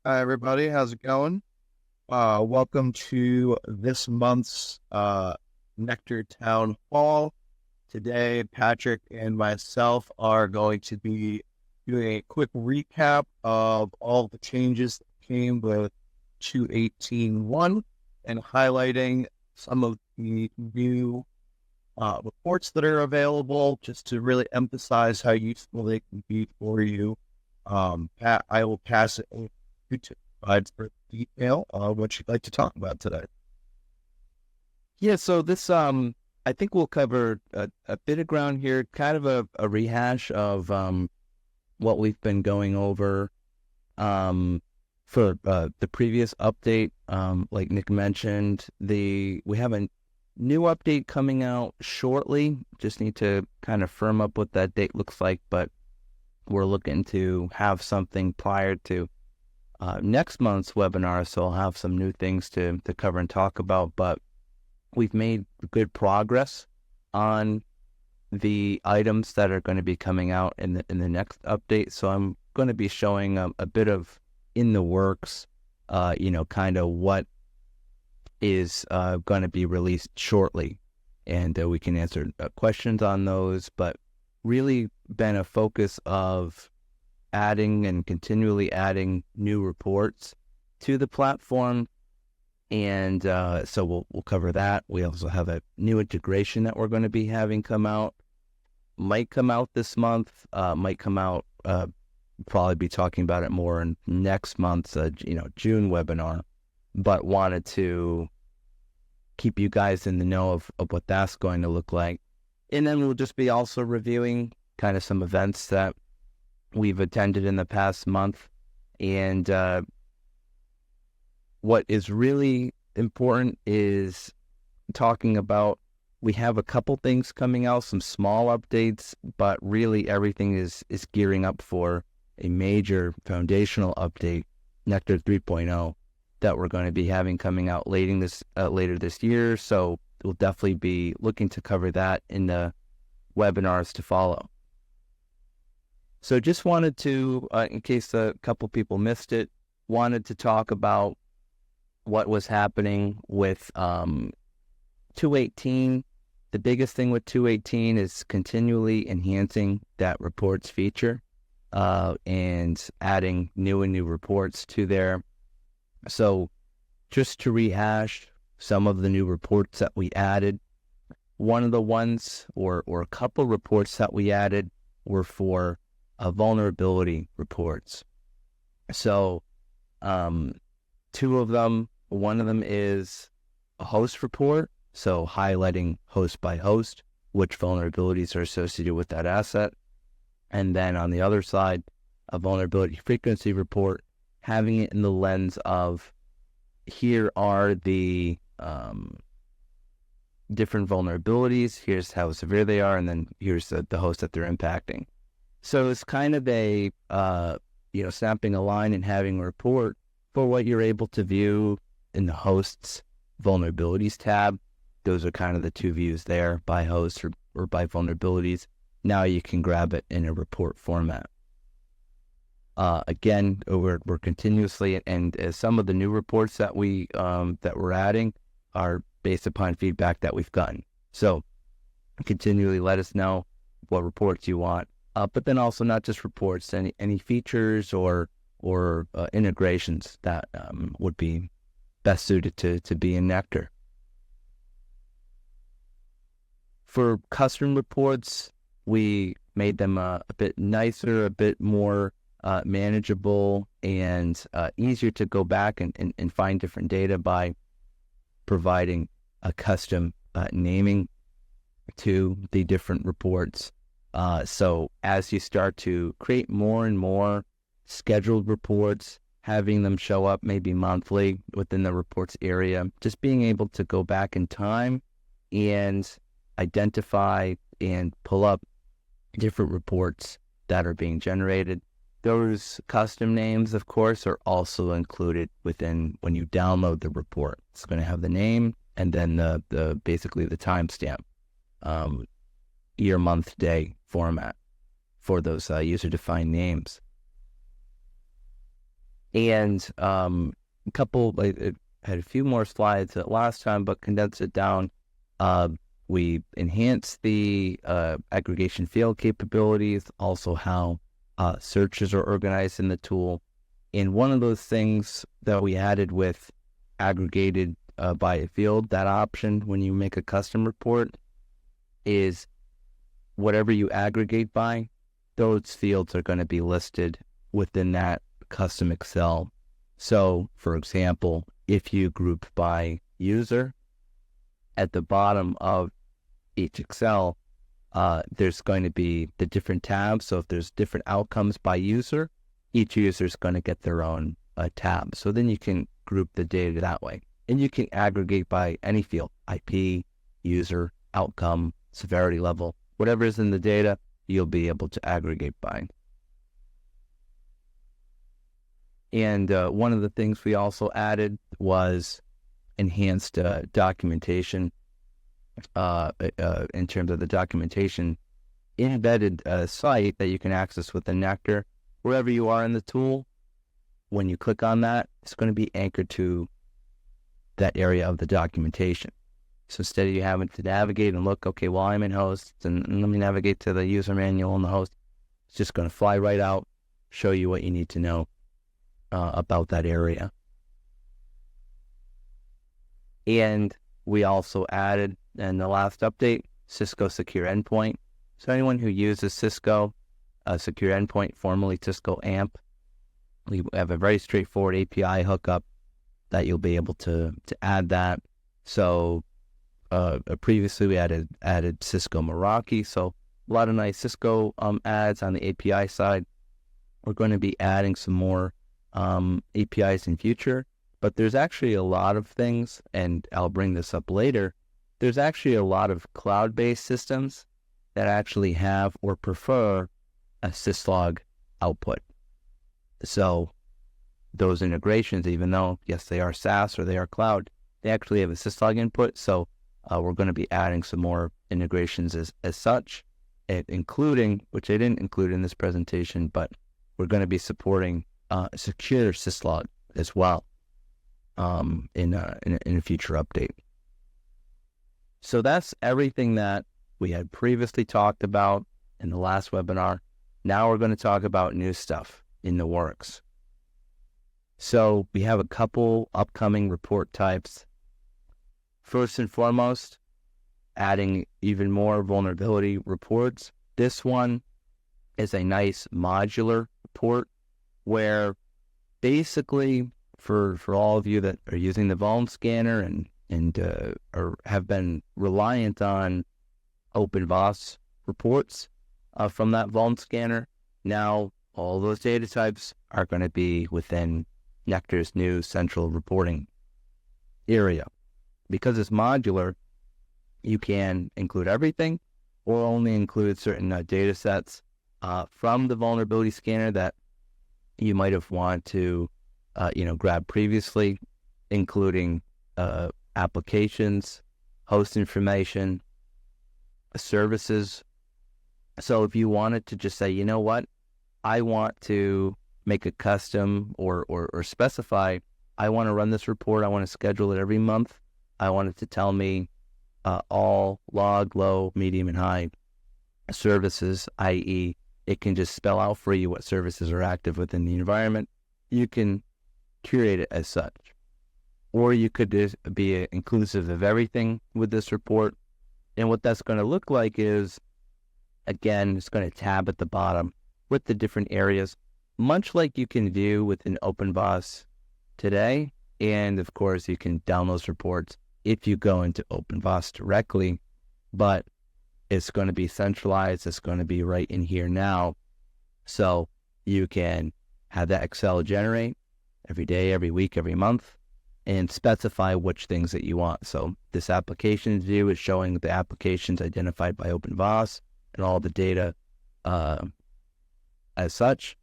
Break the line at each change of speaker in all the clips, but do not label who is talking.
Hi, everybody. How's it going? Welcome to this month's NeQter Town Hall. Today, Patrick and myself are going to be doing a quick recap of all the changes that came with 2.18.1 and highlighting some of the new reports that are available just to really emphasize how useful they can be for you. Pat, I will pass it over to provide further detail on what you'd like to talk about today.
Yeah, so this I think we'll cover a bit of ground here, kind of a rehash of what we've been going over for the previous update. Like Nick mentioned, we have a new update coming out shortly. Just need to kind of firm up what that date looks like, but we're looking to have something prior to next month's webinar, so I'll have some new things to cover and talk about, but we've made good progress on the items that are going to be coming out in the next update. So I'm going to be showing a bit of in the works, kind of what is going to be released shortly, and we can answer questions on those. But really been a focus of adding and continually adding new reports to the platform. And so we'll cover that. We also have a new integration that we're going to be having might come out this month, might come out, probably be talking about it more in next month's, June webinar, but wanted to keep you guys in the know of what that's going to look like. And then we'll just be also reviewing kind of some events that we've attended in the past month. And what is really important is talking about, we have a couple things coming out, some small updates, but really everything is gearing up for a major foundational update, NeQter 3.0, that we're going to be having coming out later this year. So we'll definitely be looking to cover that in the webinars to follow. So just wanted to, in case a couple people missed it, wanted to talk about what was happening with 2.18. The biggest thing with 2.18 is continually enhancing that reports feature and adding new reports to there. So just to rehash some of the new reports that we added, one of the ones or a couple reports that we added were for vulnerability reports. So two of them, one of them is a host report, so highlighting host by host, which vulnerabilities are associated with that asset. And then on the other side, a vulnerability frequency report, having it in the lens of, here are the different vulnerabilities, here's how severe they are, and then here's the host that they're impacting. So it's kind of a, snapping a line and having a report for what you're able to view in the host's vulnerabilities tab. Those are kind of the two views there, by host or by vulnerabilities. Now you can grab it in a report format. Again, we're continuously, and some of the new reports that that we're adding are based upon feedback that we've gotten. So continually let us know what reports you want. But then also not just reports, any features or integrations that would be best suited to be in NeQter. For custom reports, we made them a bit nicer, a bit more manageable, and easier to go back and find different data by providing a custom naming to the different reports. So as you start to create more and more scheduled reports, having them show up maybe monthly within the reports area, just being able to go back in time and identify and pull up different reports that are being generated. Those custom names, of course, are also included within when you download the report. It's going to have the name and then the basically the timestamp, year, month, day format for those user-defined names. And a couple, like, it had a few more slides last time, but condensed it down. We enhanced the aggregation field capabilities, also how searches are organized in the tool. And one of those things that we added with aggregated by a field, that option when you make a custom report, is whatever you aggregate by, those fields are going to be listed within that custom Excel. So, for example, if you group by user, at the bottom of each Excel, there's going to be the different tabs. So if there's different outcomes by user, each user is going to get their own tab. So then you can group the data that way. And you can aggregate by any field: IP, user, outcome, severity level, whatever is in the data, you'll be able to aggregate by. And one of the things we also added was enhanced documentation. In terms of the documentation, embedded site that you can access within NeQter. Wherever you are in the tool, when you click on that, it's going to be anchored to that area of the documentation. So instead of you having to navigate and look, okay, well, I'm in hosts, and let me navigate to the user manual in the host, it's just going to fly right out, show you what you need to know about that area. And we also added, in the last update, Cisco Secure Endpoint. So anyone who uses Cisco Secure Endpoint, formerly Cisco AMP, we have a very straightforward API hookup that you'll be able to add that. So previously we added Cisco Meraki, so a lot of nice Cisco ads on the API side. We're going to be adding some more APIs in future, but there's actually a lot of things, and I'll bring this up later. There's actually a lot of cloud-based systems that actually have or prefer a syslog output. So those integrations, even though, yes, they are SaaS or they are cloud, they actually have a syslog input. So we're going to be adding some more integrations as such, including, which I didn't include in this presentation, but we're going to be supporting secure syslog as well in a future update. So that's everything that we had previously talked about in the last webinar. Now we're going to talk about new stuff in the works. So we have a couple upcoming report types. First and foremost, adding even more vulnerability reports. This one is a nice modular report where basically for all of you that are using the Vuln scanner and or have been reliant on OpenVAS reports from that Vuln scanner, now all those data types are going to be within NeQter's new central reporting area. Because it's modular, you can include everything or only include certain data sets from the vulnerability scanner that you might have wanted to grab previously, including applications, host information, services. So if you wanted to just say, you know what, I want to make a custom or specify, I want to run this report, I want to schedule it every month, I want it to tell me all log, low, medium, and high services, i.e., it can just spell out for you what services are active within the environment. You can curate it as such. Or you could just be inclusive of everything with this report. And what that's going to look like is, again, it's going to tab at the bottom with the different areas, much like you can view within OpenVAS today. And of course, you can download those reports if you go into OpenVAS directly, but it's going to be centralized. It's going to be right in here now. So you can have that Excel generate every day, every week, every month, and specify which things that you want. So this applications view is showing the applications identified by OpenVAS and all the data as such.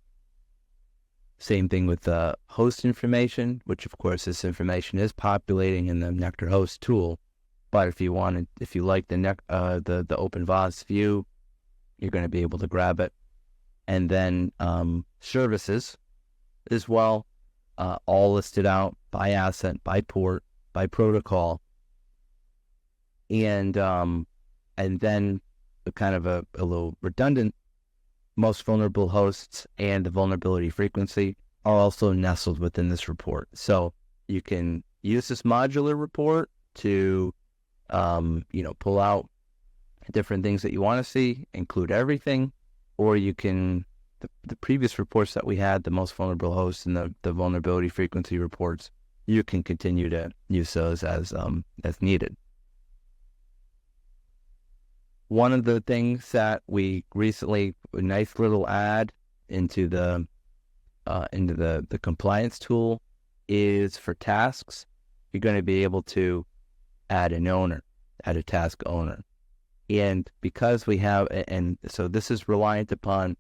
Same thing with the host information, which of course this information is populating in the NeQter host tool. But if you like the OpenVAS view, you're going to be able to grab it. And then services as well. all listed out by asset, by port, by protocol, and then kind of a little redundant, most vulnerable hosts and the vulnerability frequency are also nestled within this report. So you can use this modular report to pull out different things that you want to see, include everything, or you can, the previous reports that we had, the most vulnerable hosts and the vulnerability frequency reports, you can continue to use those as needed. One of the things that we recently, a nice little add into the compliance tool is for tasks. You're going to be able to add a task owner. And because we have, and so this is reliant upon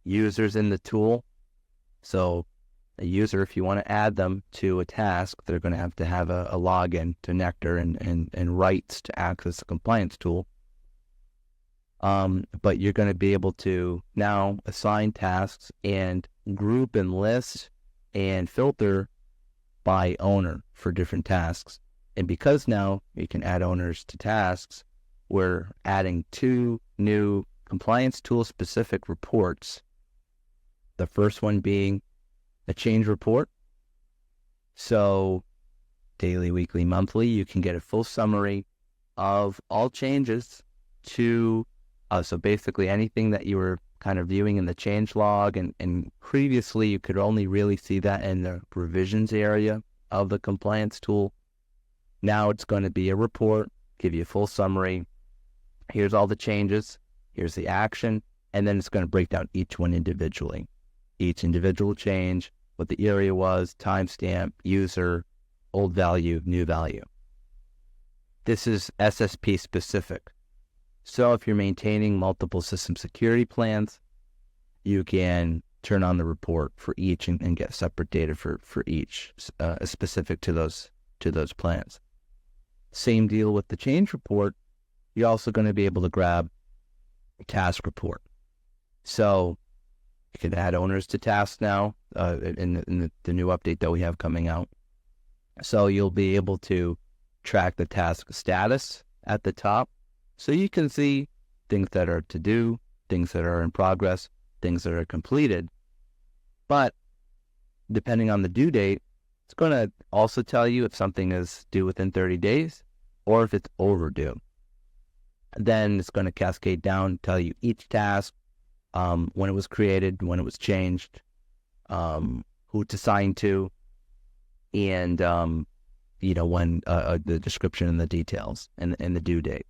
users in the tool. So a user, if you want to add them to a task, they're going to have a login to NeQter and rights to access the compliance tool. But you're going to be able to now assign tasks and group and list and filter by owner for different tasks. And because now you can add owners to tasks, we're adding 2 new compliance tool specific reports. The first one being a change report. So daily, weekly, monthly, you can get a full summary of all changes to, so basically anything that you were kind of viewing in the change log, and previously you could only really see that in the revisions area of the compliance tool. Now it's going to be a report, give you a full summary. Here's all the changes, here's the action, and then it's going to break down each one individually. Each individual change, what the area was, timestamp, user, old value, new value. This is SSP specific. So if you're maintaining multiple system security plans, you can turn on the report for each and get separate data for each, specific to those plans. Same deal with the change report. You're also going to be able to grab a task report. So you can add owners to tasks now in the new update that we have coming out. So you'll be able to track the task status at the top. So you can see things that are to do, things that are in progress, things that are completed. But depending on the due date, it's going to also tell you if something is due within 30 days or if it's overdue. Then it's going to cascade down, tell you each task, when it was created, when it was changed, who it's assigned to, and when the description and the details and the due date.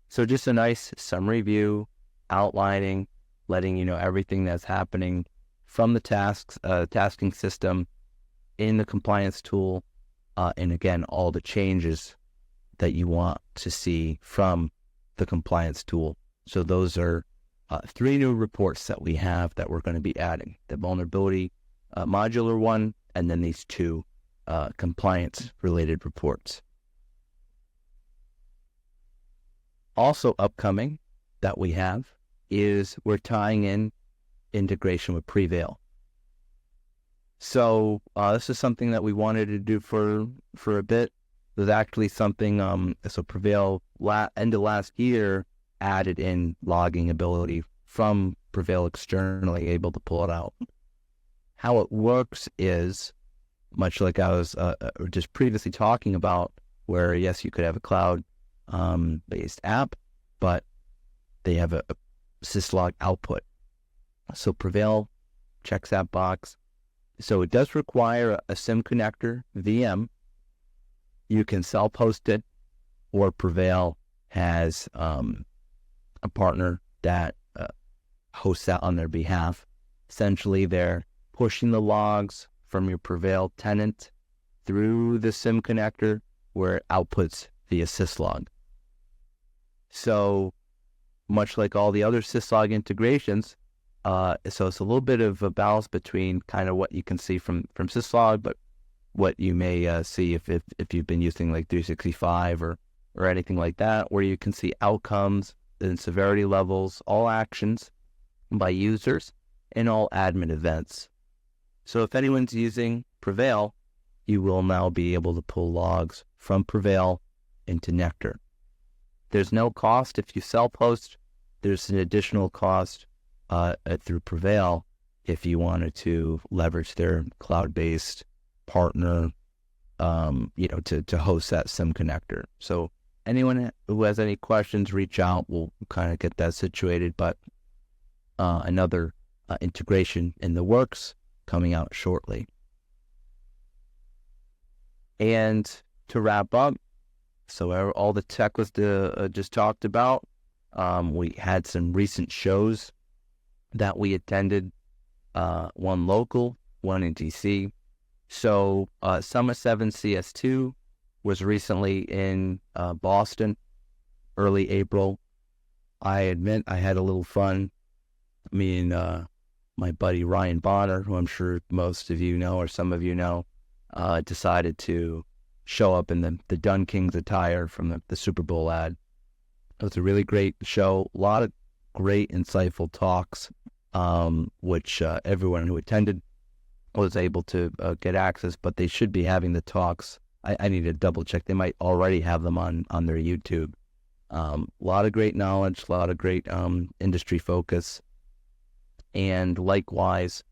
So just a nice summary view, outlining, letting you know everything that's happening from the tasking system in the compliance tool, and again, all the changes that you want to see from the compliance tool. So those are 3 new reports that we have that we're going to be adding: the vulnerability modular one, and then these 2 compliance related reports. Also upcoming that we have is we're tying in integration with Prevail. So this is something that we wanted to do for a bit. There's actually something, so Prevail end of last year added in logging ability from Prevail externally, able to pull it out. How it works is much like I was just previously talking about, where yes, you could have a cloud based app, but they have a syslog output. So Prevail checks that box. So it does require a SIM connector VM. You can self-host it, or Prevail has a partner that hosts that on their behalf. Essentially, they're pushing the logs from your Prevail tenant through the SIM connector, where it outputs via syslog. So much like all the other syslog integrations, so it's a little bit of a balance between kind of what you can see from syslog, but what you may see if you've been using like 365 or anything like that, where you can see outcomes and severity levels, all actions by users, and all admin events. So if anyone's using Prevail, you will now be able to pull logs from Prevail into NeQter. There's no cost if you self-host. There's an additional cost through Prevail if you wanted to leverage their cloud-based partner, to host that SIM connector. So anyone who has any questions, reach out. We'll kind of get that situated. But another integration in the works coming out shortly. And to wrap up, so all the tech was just talked about. We had some recent shows that we attended, one local, one in DC. So Summit 7 CS2 was recently in Boston, early April. I admit I had a little fun. Me and my buddy Ryan Bonner, who I'm sure most of you know or some of you know, decided to show up in the Dun Kings attire from the Super Bowl ad. It was a really great show. A lot of great, insightful talks, which everyone who attended was able to get access, but they should be having the talks. I need to double check. They might already have them on their YouTube. A lot of great knowledge, a lot of great industry focus. And likewise,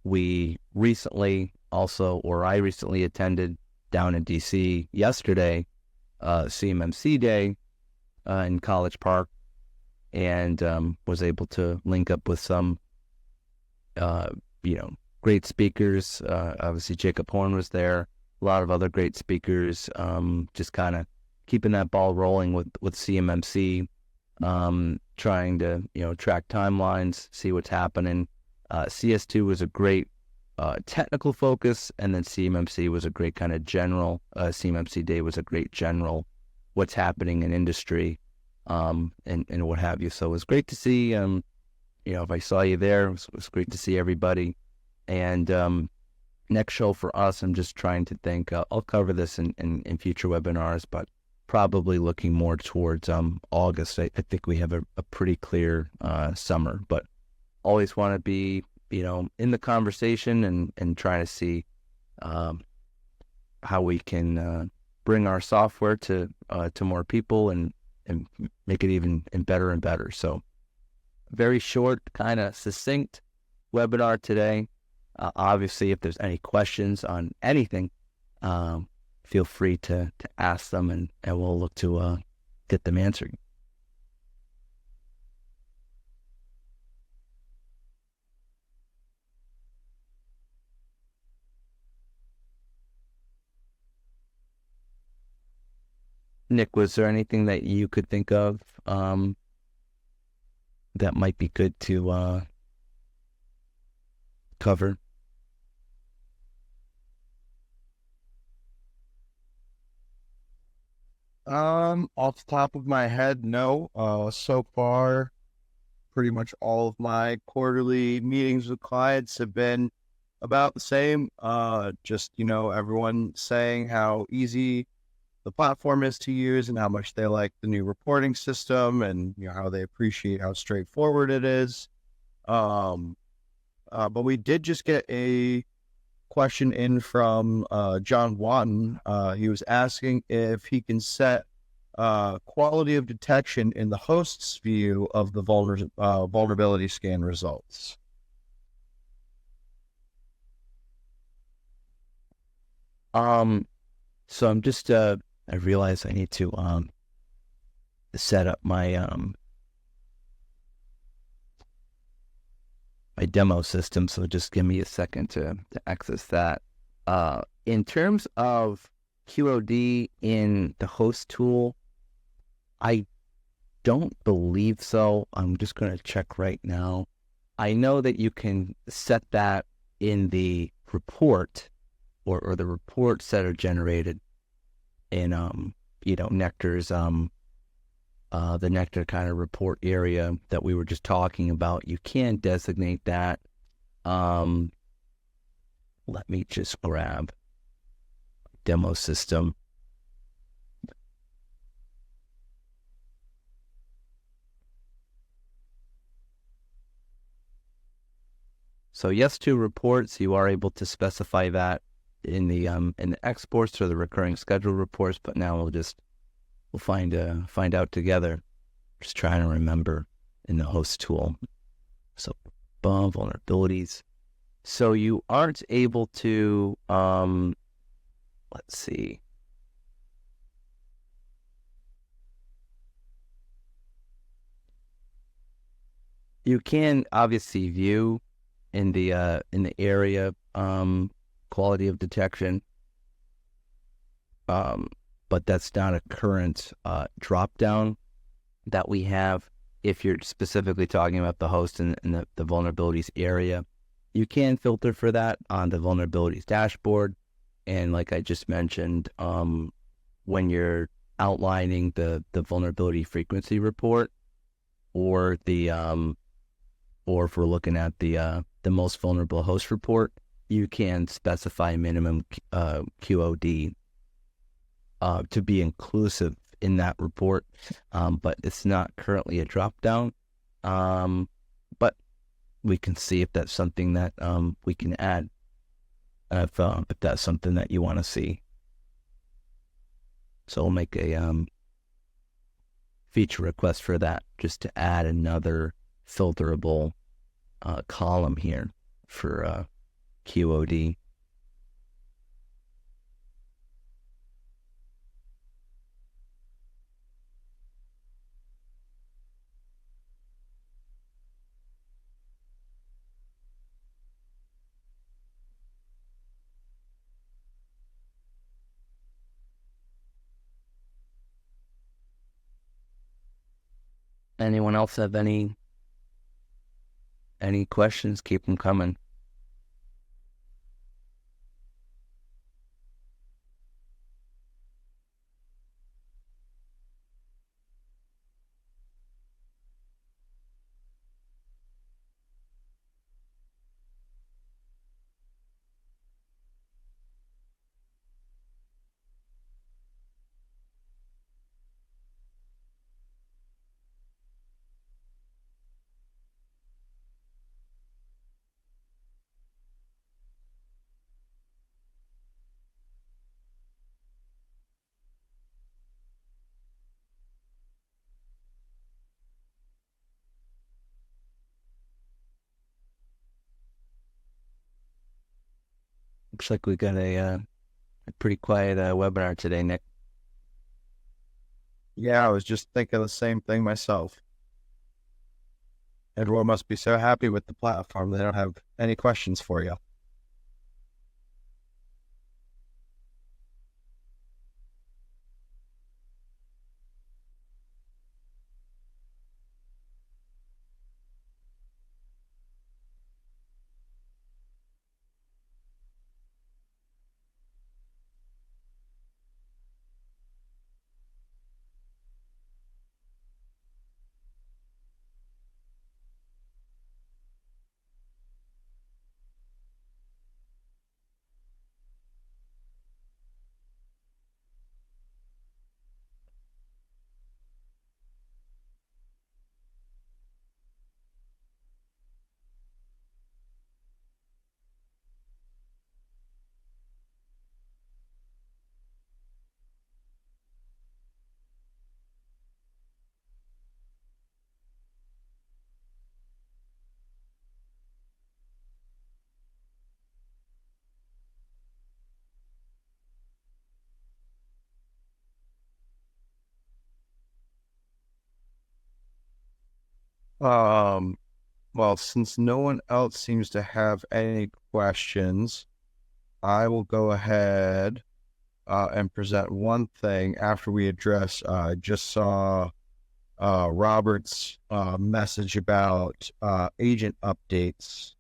I recently attended down in DC yesterday, CMMC Day in College Park, and was able to link up with some, great speakers. Obviously, Jacob Horn was there. A lot of other great speakers. Just kind of keeping that ball rolling with CMMC, trying to track timelines, see what's happening. CS2 was a great technical focus, and then CMMC was a great kind of general. CMMC Day was a great general, what's happening in industry, and what have you. So it was great to see. If I saw you there, it was great to see everybody. And next show for us, I'm just trying to think. I'll cover this in future webinars, but probably looking more towards August. I think we have a pretty clear summer, but always want to be in the conversation and trying to see how we can bring our software to more people and make it even better and better. So very short, kind of succinct webinar today. Obviously, if there's any questions on anything, feel free to ask them, and we'll look to get them answered. Nick, was there anything that you could think of that might be good to cover?
Off the top of my head, no. So far, pretty much all of my quarterly meetings with clients have been about the same. Just, everyone saying how easy the platform is to use and how much they like the new reporting system, and how they appreciate how straightforward it is. But we did just get a question in from John Watton. He was asking if he can set quality of detection in the host's view of the vulnerability scan results.
So I'm just I realize I need to set up my my demo system, so just give me a second to access that. In terms of QOD in the host tool, I don't believe so. I'm just going to check right now. I know that you can set that in the report or the reports that are generated in NeQter's the NeQter kind of report area that we were just talking about. You can designate that. Let me just grab demo system. So yes to reports, you are able to specify that in the exports or the recurring schedule reports, but now we'll find out together. Just trying to remember in the host tool. So vulnerabilities. So you aren't able to let's see. You can obviously view in the area quality of detection, but that's not a current drop down that we have. If you're specifically talking about the host and the vulnerabilities area, you can filter for that on the vulnerabilities dashboard. And like I just mentioned, when you're outlining the vulnerability frequency report, or or if we're looking at the most vulnerable host report, you can specify minimum QOD to be inclusive in that report, but it's not currently a drop down. But we can see if that's something that we can add, if that's something that you want to see. So we'll make a feature request for that, just to add another filterable column here for QOD. Anyone else have any questions? Keep them coming. Looks like we got a pretty quiet webinar today, Nick.
Yeah, I was just thinking the same thing myself. Everyone must be so happy with the platform. They don't have any questions for you. Well, since no one else seems to have any questions, I will go ahead and present one thing after we address. I just saw Robert's message about agent updates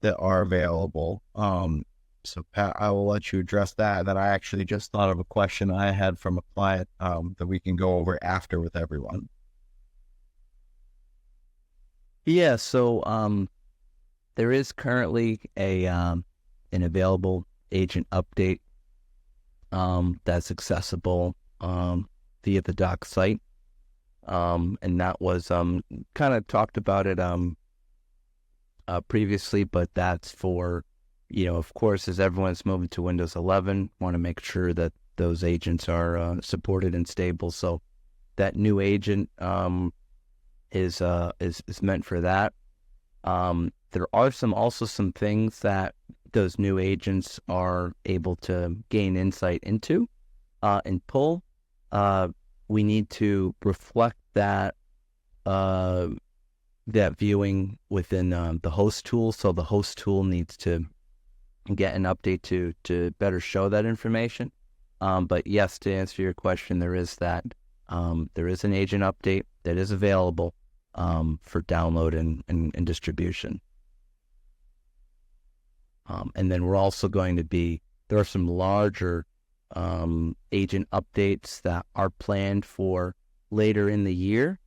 that are available. So Pat, I will let you address that. And then I actually just thought of a question I had from a client that we can go over after with everyone.
Yeah, so there is currently an available agent update that's accessible via the doc site, and that was kind of talked about it previously, but that's for, of course, as everyone's moving to Windows 11, want to make sure that those agents are supported and stable. So that new agent is meant for that. There are also some things that those new agents are able to gain insight into and pull. We need to reflect that viewing within the host tool. So the host tool needs to get an update to better show that information. But yes, to answer your question, there is that. There is an agent update that is available for download and distribution. And then we're also there are some larger agent updates that are planned for later in the year,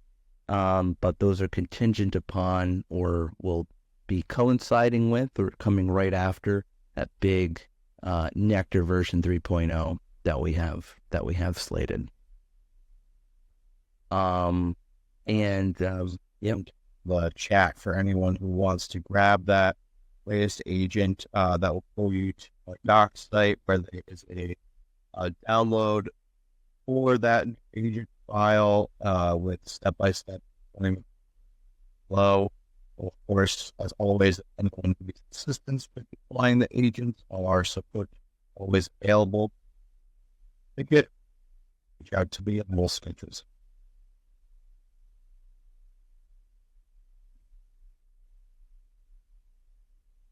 but those are contingent upon or will be coinciding with or coming right after that big NeQter version 3.0 that we have slated.
The chat for anyone who wants to grab that latest agent that will pull you to a doc site where there is a download for that agent file with step-by-step flow. Of course, as always, anyone who needs assistance with deploying the agents, all our support always available. Reach out to me and we'll schedule.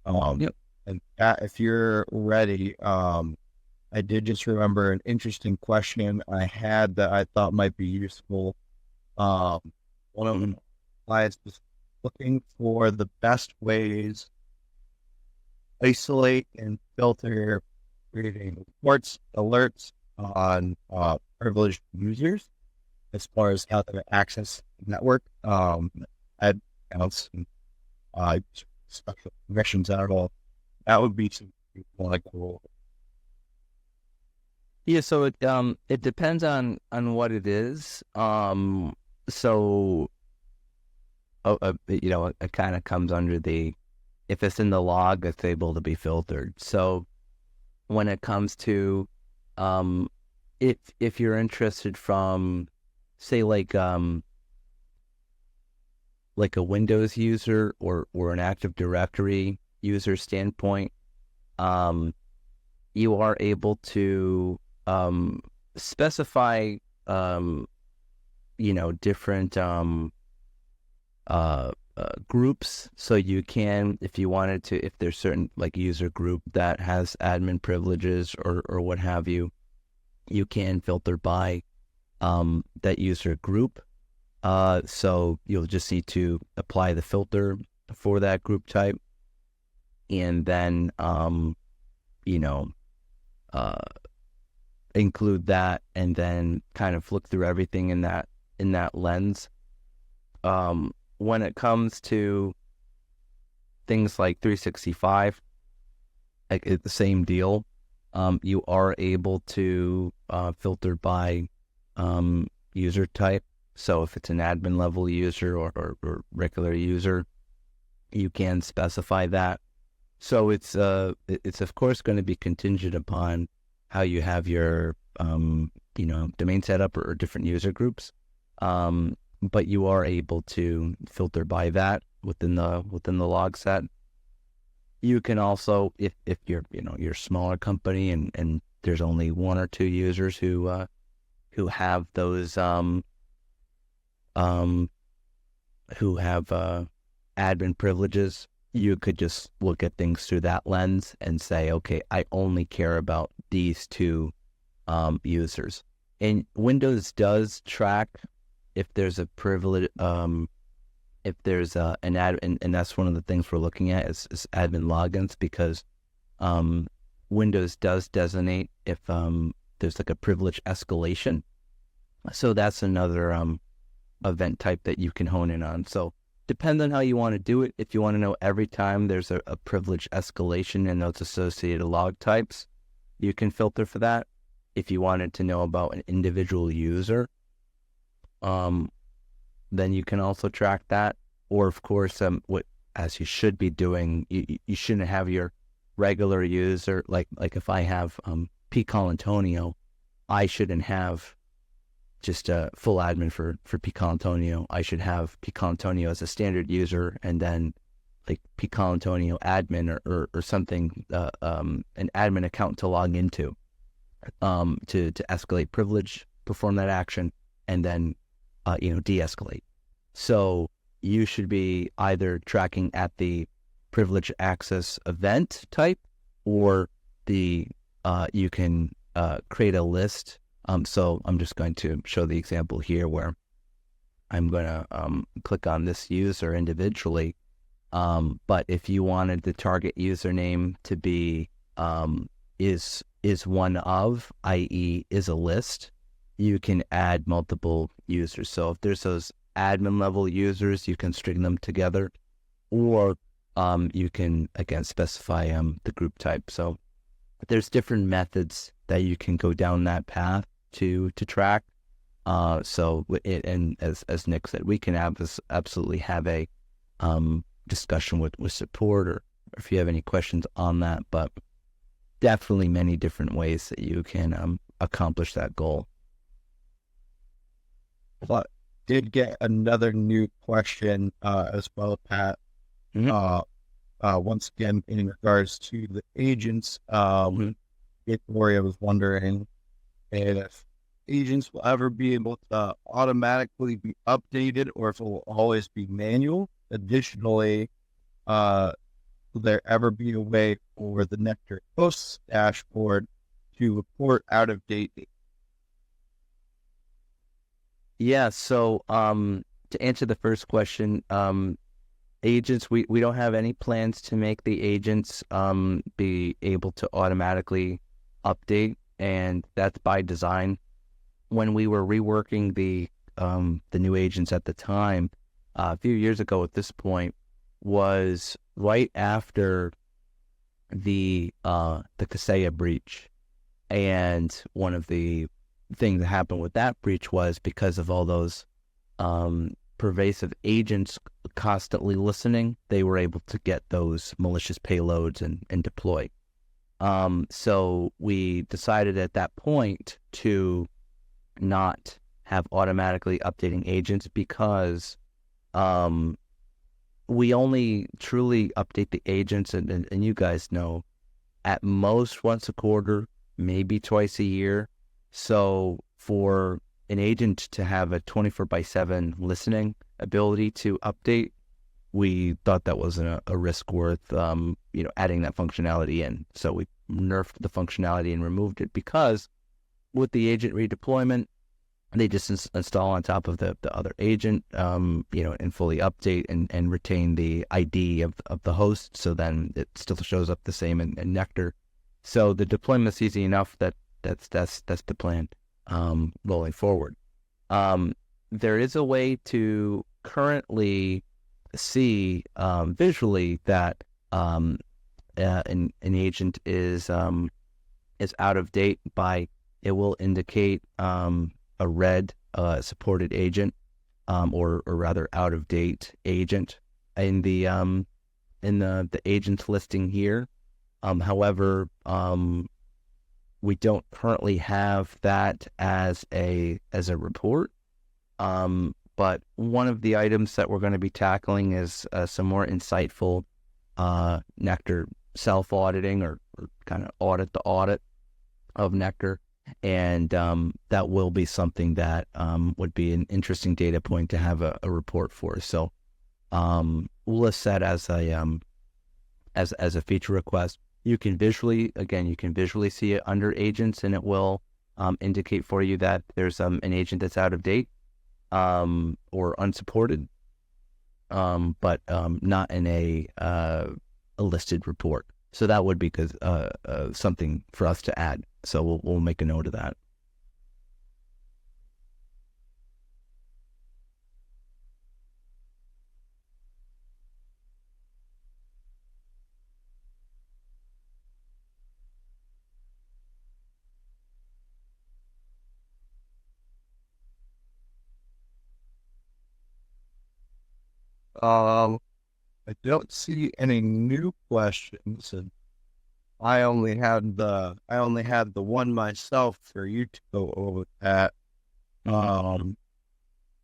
And if you're ready, I did just remember an interesting question I had that I thought might be useful. One of the clients was looking for the best ways to isolate and filter creating reports, alerts on privileged users as far as how to access the network, ad accounts, and special permissions at all. That would be some like cool.
Yeah, so it depends on what it is. It kind of comes under if it's in the log, it's able to be filtered. So when it comes to if you're interested from, say, like a Windows user or an Active Directory user standpoint, you are able to specify different groups. So you can, if you wanted to, if there's certain like user group that has admin privileges or what have you, you can filter by that user group. So you'll just need to apply the filter for that group type, and then include that, and then kind of look through everything in that lens. When it comes to things like 365, it's the same deal. You are able to filter by user type. So if it's an admin level user or regular user, you can specify that. So it's of course going to be contingent upon how you have your domain setup or different user groups. But you are able to filter by that within the log set. You can also, if you're you're a smaller company and there's only one or two users who have those who have admin privileges, you could just look at things through that lens and say, okay, I only care about these two users. And Windows does track if there's a privilege, if there's an admin, and that's one of the things we're looking at is admin logins, because Windows does designate if there's like a privilege escalation. So that's another event type that you can hone in on. So depends on how you want to do it. If you want to know every time there's a privilege escalation and those associated log types, you can filter for that. If you wanted to know about an individual user, then you can also track that. Or of course, what as you should be doing. You shouldn't have your regular user, like if I have P. Colantonio, I shouldn't have just a full admin for P. Colantonio. I should have P. Colantonio as a standard user, and then like P. Colantonio admin or something, an admin account to log into, to escalate privilege, perform that action, and then de-escalate. So you should be either tracking at the privilege access event type, or the you can create a list. So I'm just going to show the example here where I'm going to click on this user individually. But if you wanted the target username to be is one of, i.e. is a list, you can add multiple users. So if there's those admin level users, you can string them together, or you can again specify the group type. So there's different methods that you can go down that path to track. And as Nick said, we can absolutely have a discussion with support, or if you have any questions on that. But definitely many different ways that you can accomplish that goal.
But did get another new question as well, Pat. Once again, in regards to the agents, Victoria was wondering if agents will ever be able to automatically be updated, or if it will always be manual. Additionally, will there ever be a way for the NeQter hosts dashboard to report out of date?
Yeah, so to answer the first question, agents, we don't have any plans to make the agents be able to automatically update, and that's by design. When we were reworking the new agents at the time, a few years ago at this point, was right after the Kaseya breach. And one of the things that happened with that breach was because of all those pervasive agents constantly listening, they were able to get those malicious payloads and deploy. So we decided at that point to not have automatically updating agents, because we only truly update the agents, and you guys know, at most once a quarter, maybe twice a year. So for an agent to have a 24/7 listening ability to update, we thought that wasn't a risk worth adding that functionality in. So we nerfed the functionality and removed it, because with the agent redeployment, they just install on top of the other agent, and fully update and retain the ID of the host. So then it still shows up the same in NeQter. So the deployment's easy enough that's the plan rolling forward. There is a way to currently see visually that an agent is out of date by, it will indicate a red supported agent, or rather out of date agent in the agent listing here. However, we don't currently have that as a report. But one of the items that we're going to be tackling is some more insightful NeQter self-auditing, or kind of audit the audit of NeQter. And that will be something that would be an interesting data point to have a report for. So we'll list that as a feature request. You can visually see it under agents, and it will indicate for you that there's an agent that's out of date or unsupported, but not in a listed report. So that would be something for us to add. So we'll make a note of that.
Um, I don't see any new questions, and I only had the one myself for you to go over that. Um,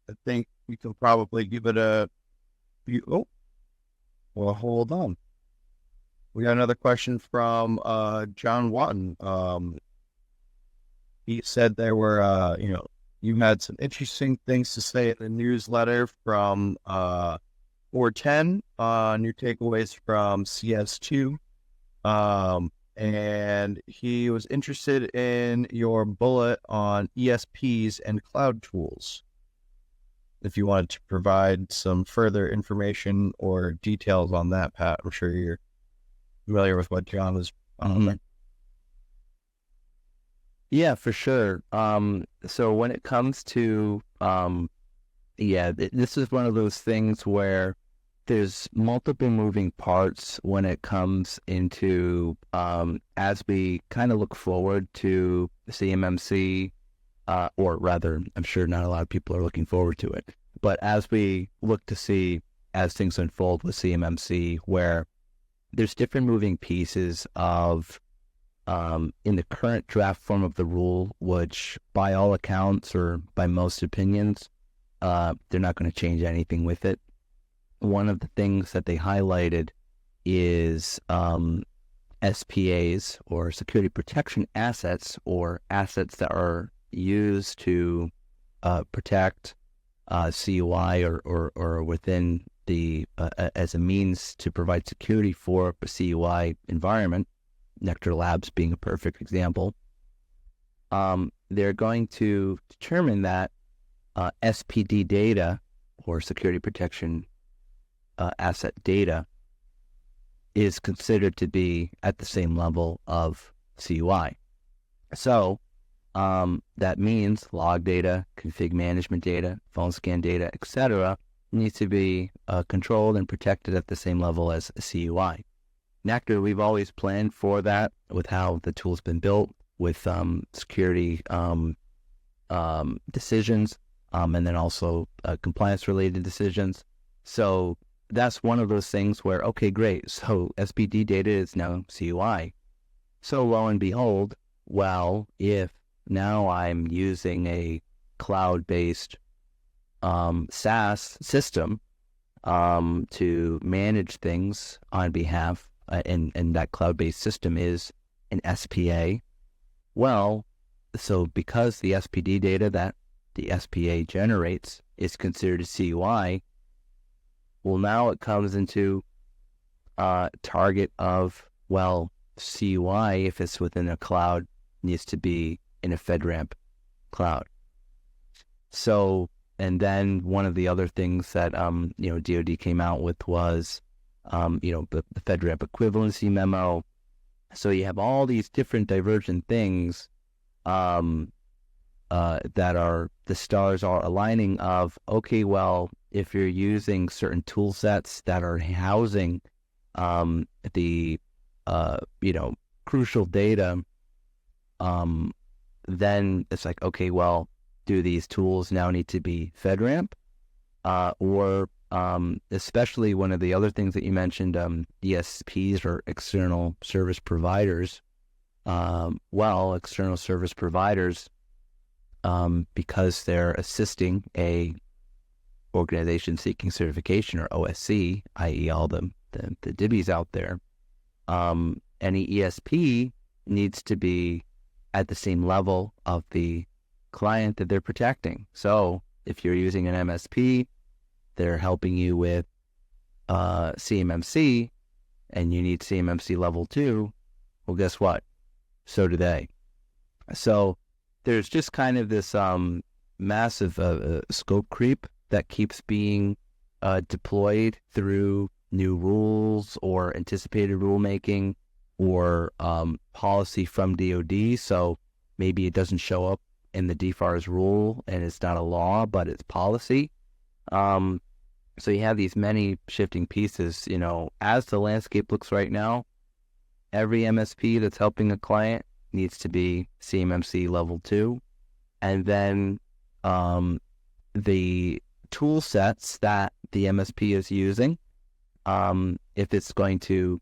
I think we can probably give it a few. Oh, well, hold on. We got another question from John Watton. He said there were, you had some interesting things to say in the newsletter from 410 on your takeaways from CS2. And he was interested in your bullet on ESPs and cloud tools. If you wanted to provide some further information or details on that, Pat, I'm sure you're familiar with what John was on.
Yeah, for sure. So when it comes to, this is one of those things where there's multiple moving parts when it comes into, as we kind of look forward to CMMC, or rather, I'm sure not a lot of people are looking forward to it, but as we look to see as things unfold with CMMC, where there's different moving pieces of, in the current draft form of the rule, which by all accounts or by most opinions, they're not going to change anything with it. One of the things that they highlighted is SPAs, or security protection assets, or assets that are used to protect CUI or within the as a means to provide security for a CUI environment. NeQter Labs being a perfect example. They're going to determine that SPD data, or security protection asset data, is considered to be at the same level of CUI. So that means log data, config management data, phone scan data, etc., needs to be controlled and protected at the same level as a CUI. NeQter, we've always planned for that with how the tool's been built, with security decisions, and then also compliance-related decisions. So that's one of those things where, okay, great. So SPD data is now CUI. So lo and behold, well, if now I'm using a cloud-based SaaS system to manage things on behalf, and that cloud-based system is an SPA, well, so because the SPD data that the SPA generates is considered a CUI, well, now it comes into target of, well, CUI, if it's within a cloud, needs to be in a FedRAMP cloud. So, and then one of the other things that, DoD came out with was, the FedRAMP equivalency memo. So you have all these different divergent things that are, the stars are aligning of, okay, well, if you're using certain tool sets that are housing the crucial data, then it's like, okay, well, do these tools now need to be FedRAMP? Or especially one of the other things that you mentioned, ESPs, or external service providers. External service providers, because they're assisting a organization seeking certification, or OSC, i.e. all the DIBs out there, any ESP needs to be at the same level of the client that they're protecting. So if you're using an MSP, they're helping you with CMMC, and you need CMMC level 2, well, guess what? So do they. So there's just kind of this massive scope creep that keeps being deployed through new rules or anticipated rulemaking or policy from DoD. So maybe it doesn't show up in the DFARS rule and it's not a law, but it's policy. So you have these many shifting pieces. As the landscape looks right now, every MSP that's helping a client needs to be CMMC level 2. And then the tool sets that the MSP is using If it's going to,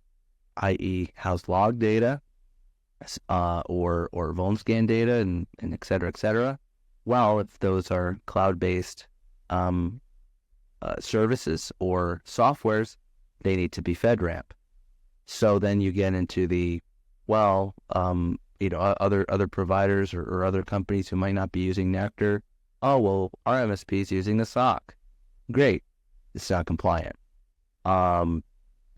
i.e., house log data, or vuln scan data, and et cetera, et cetera. Well, if those are cloud-based services or softwares, they need to be FedRAMP. So then you get into the, other providers or other companies who might not be using NeQter. Oh, well, our MSP is using the SOC. Great. It's not compliant.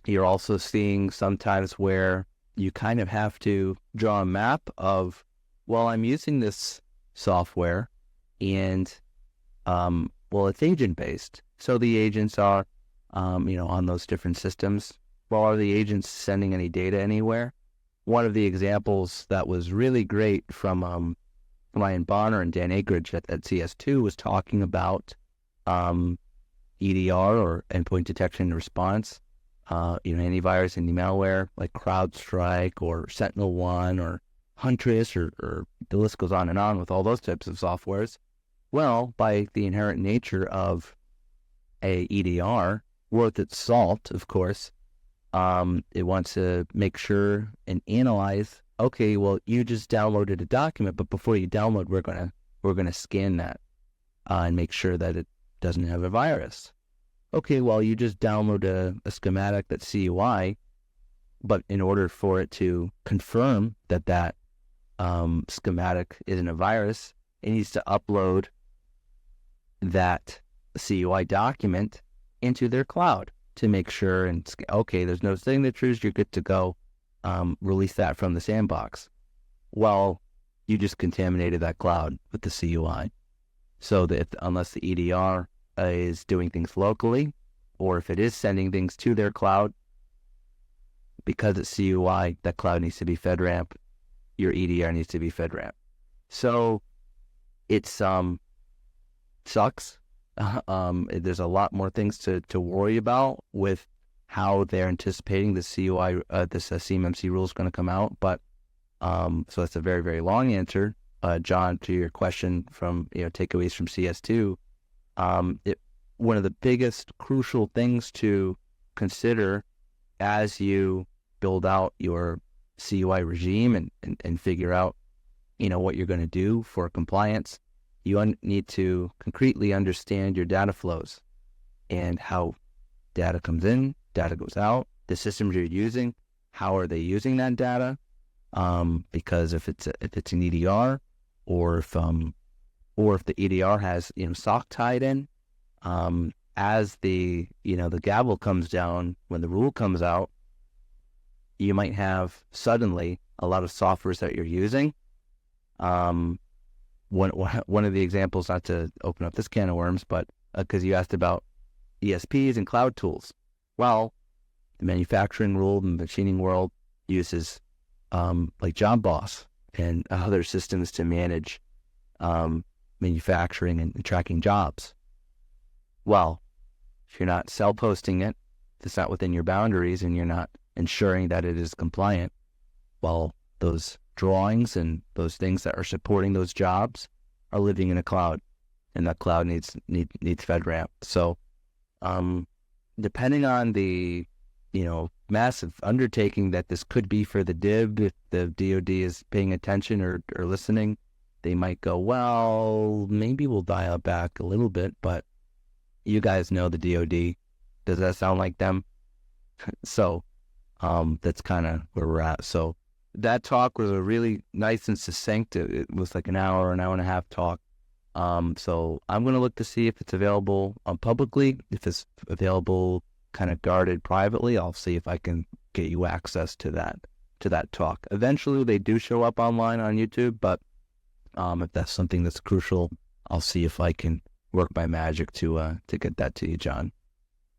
You're also seeing sometimes where you kind of have to draw a map of, well, I'm using this software and, it's agent-based. So the agents are, on those different systems. Well, are the agents sending any data anywhere? One of the examples that was really great from Ryan Bonner and Dan Akridge at CS2 was talking about EDR, or endpoint detection and response, antivirus and malware like CrowdStrike or SentinelOne or Huntress, or the list goes on and on with all those types of softwares. Well, by the inherent nature of a EDR, worth its salt, of course, it wants to make sure and analyze. Okay, well, you just downloaded a document, but before you download, we're gonna scan that and make sure that it doesn't have a virus. Okay, well, you just download a schematic that's CUI, but in order for it to confirm that schematic isn't a virus, it needs to upload that CUI document into their cloud to make sure, and okay, there's no signatures, you're good to go. Release that from the sandbox. Well, you just contaminated that cloud with the CUI. So that unless the EDR is doing things locally, or if it is sending things to their cloud, because it's CUI, that cloud needs to be FedRAMP. Your EDR needs to be FedRAMP. So it's sucks. There's a lot more things to worry about with how they're anticipating the CUI, this CMMC rule is going to come out. But so that's a very, very long answer, John, to your question from takeaways from CS2. One of the biggest crucial things to consider as you build out your CUI regime and figure out what you're going to do for compliance, you need to concretely understand your data flows and how data comes in, data goes out, the systems you're using, how are they using that data? Because if it's an EDR, or if the EDR has SOC tied in, as the gavel comes down when the rule comes out, you might have suddenly a lot of softwares that you're using. One of the examples, not to open up this can of worms, but because you asked about ESPs and cloud tools. Well, the manufacturing world and machining world uses like Job Boss and other systems to manage manufacturing and tracking jobs. Well, if you're not self-hosting it, if it's not within your boundaries and you're not ensuring that it is compliant, well, those drawings and those things that are supporting those jobs are living in a cloud, and that cloud needs FedRAMP. So, depending on the massive undertaking that this could be for the DIB, if the DoD is paying attention or listening, they might go, well, maybe we'll dial back a little bit, but you guys know the DoD. Does that sound like them? So, that's kind of where we're at. So that talk was a really nice and succinct. It was like an hour and a half talk. So I'm going to look to see if it's available publicly. If it's available kind of guarded privately, I'll see if I can get you access to that talk. Eventually they do show up online on YouTube, but if that's something that's crucial, I'll see if I can work my magic to get that to you, John.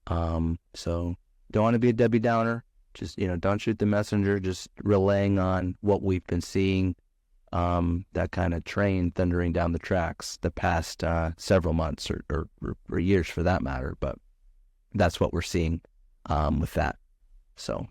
So don't want to be a Debbie Downer. Just, don't shoot the messenger, just relaying on what we've been seeing, that kind of train thundering down the tracks the past several months or years for that matter. But that's what we're seeing with that. So.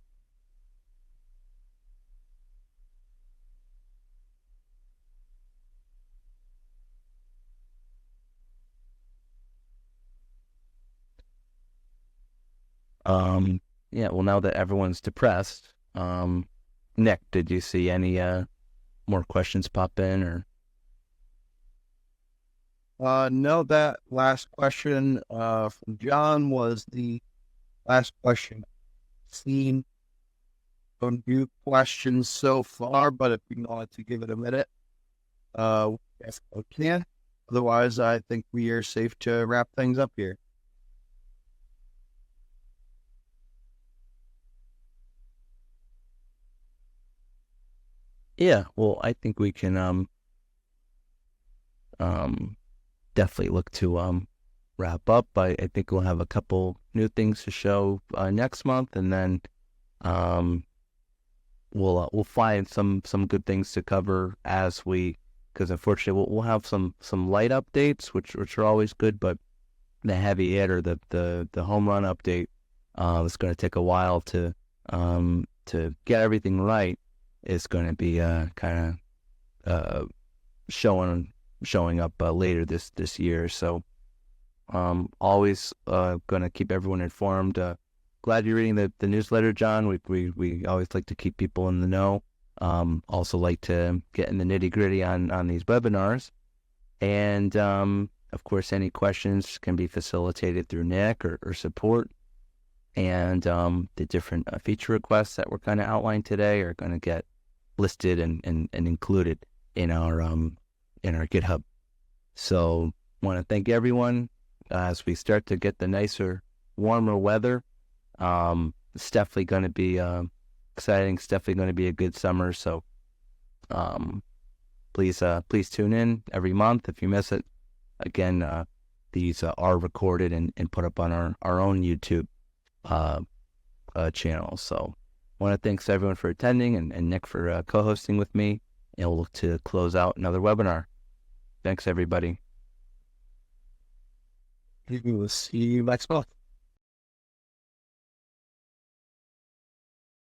yeah, well, now that everyone's depressed, Nick, did you see any more questions pop in or?
No, that last question from John was the last question seen. No new questions so far, but if you wanted to give it a minute, yes, we can. Otherwise, I think we are safe to wrap things up here.
Yeah, well, I think we can um definitely look to wrap up. I think we'll have a couple new things to show next month, and then um we'll find some good things to cover as we, because unfortunately we'll have some light updates, which are always good, but the heavy hit or the home run update, it's going to take a while to get everything right. It's going to be kind of showing up later this year. So always going to keep everyone informed. Glad you're reading the newsletter, John. We always like to keep people in the know. Also like to get in the nitty gritty on these webinars. And of course, any questions can be facilitated through Nick or support. And the different feature requests that were kind of outlined today are going to get listed and included in our GitHub. So want to thank everyone as we start to get the nicer, warmer weather. It's definitely going to be exciting. It's definitely going to be a good summer. So please tune in every month if you miss it. Again, these are recorded and put up on our own YouTube channel. So I want to thank everyone for attending and Nick for co-hosting with me. And we'll look to close out another webinar. Thanks, everybody.
We will see you next month.